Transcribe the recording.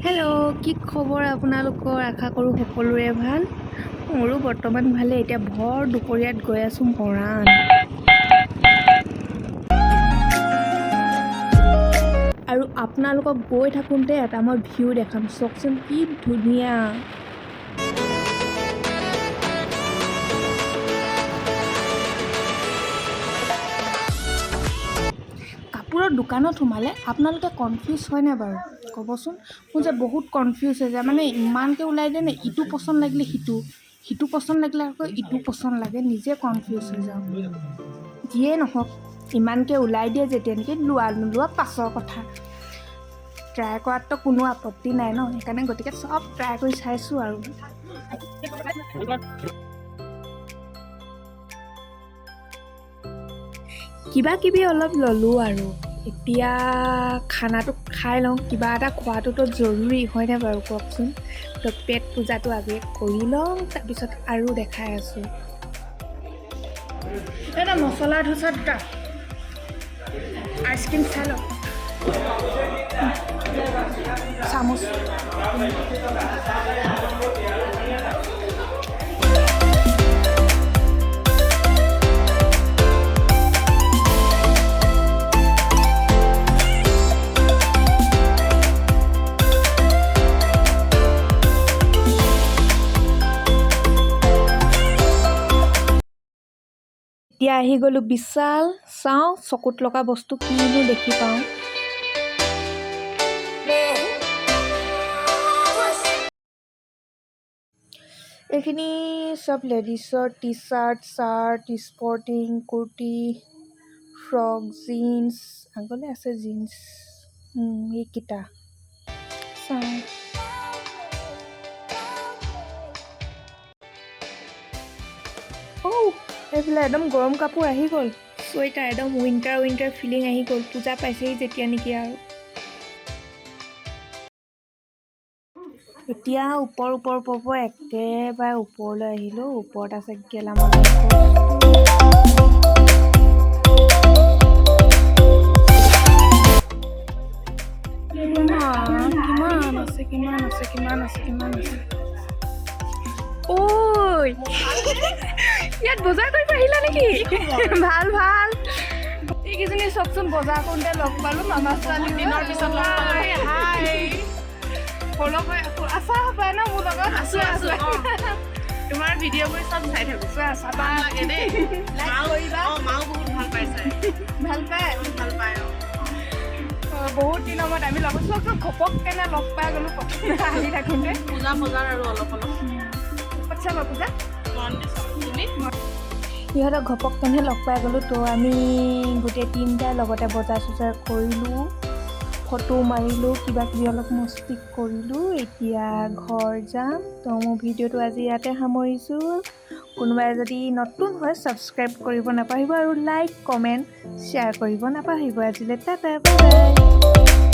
Hello' কি খবৰ আপোনালোকৰ? আশা কৰোঁ সকলোৰে ভাল। মোৰো বৰ্তমান ভালে। এতিয়া ভৰ দুপৰীয়াত গৈ আছোঁ মৰাণ। আৰু আপোনালোকক গৈ থাকোঁতে এটা মই ভিউ দেখাম, চাওকচোন কি ধুনীয়া। কাপোৰৰ দোকানত সোমালে আপোনালোকে কনফিউজ হয়নে বাৰু? ক'বচোন। মোৰ যে বহুত কনফিউজ হৈ যায়, মানে ইমানকৈ ওলাই দিয়ে নে, ইটো পচন্দ লাগিলে সিটো পচন্দ লাগিলে আকৌ ইটো পচন্দ লাগে, নিজে কনফিউজ হৈ যাওঁ। যিয়ে নহওক, ইমানকৈ ওলাই দিয়ে যেতিয়া নেকি, লোৱা নোলোৱা পাছৰ কথা। ট্ৰাই কৰাততো কোনো আপত্তি নাই ন, সেইকাৰণে গতিকে চব ট্ৰাই কৰি চাইছোঁ আৰু। কিবা কিবি অলপ ল'লোঁ আৰু। এতিয়া খানাটো খাই লওঁ, কিবা এটা খোৱাটোতো জৰুৰী হয়নে বাৰু কওকচোন। তো পেট পূজাটো আগে কৰি লওঁ, তাৰপিছত আৰু দেখাই আছোঁ। এটা মছলা ধোচা দুটা আইচক্ৰীম খাই লওঁ। চামুচ এতিয়া আহি গ'লোঁ বিশাল। চাওঁ চকুত লগা বস্তু কিনো দেখি পাওঁ। এইখিনি চব লেডিছৰ T shirt, sporting, kurti, frock, jeans, আগলৈ আছে জিন্স, এইকেইটা চাওঁ। এইফালে একদম গৰম কাপোৰ আহি গ'ল, চুৱেটাৰ একদম উইণ্টাৰ ফিলিং আহি গ'ল। পূজা পাইছেহি যেতিয়া নেকি আৰু। এতিয়া ওপৰ একেবাৰে ওপৰলৈ আহিলোঁ। ওপৰত আছে গেলামাল। কিমান আছে। ঐ ইয়াত বজাৰ কৰিব আহিলা নেকি? ভাল। এইকেইজনী চকচোন বজাৰ কৰোঁতে লগ পালোঁ, মামা ছোৱালী দিনৰ পিছত লগ পালোঁ। আছা পায় ন মোৰ লগত? আছো। তোমাৰ ভিডিঅ'বোৰ চব চাই থাকোঁ। ভাল লাগে দেই। মাও বহুত ভাল পাইছে। ভাল পায়। বহুত দিনৰ মূৰত আমি লগ পাইছোঁ, ঘপককেনে লগ পাই গ'লোঁ আহি থাকোঁতে। পূজা বজাৰ আৰু অলপ পূজা সিহঁতক ঘপককেনে লগ পাই গ'লোঁ। তো আমি গোটেই তিনিটাই লগতে বজাৰ চজাৰ কৰিলোঁ, ফটো মাৰিলোঁ, কিবা কিবি অলপ মস্তি কৰিলোঁ। এতিয়া ঘৰ যাম। তো মোৰ ভিডিঅ'টো আজি ইয়াতে সামৰিছোঁ। কোনোবাই যদি নতুন হয় ছাবস্ক্ৰাইব কৰিব নাপাহৰিব, আৰু লাইক কমেণ্ট শ্বেয়াৰ কৰিব নাপাহৰিব। আজিলৈ টাটা, বাই বাই।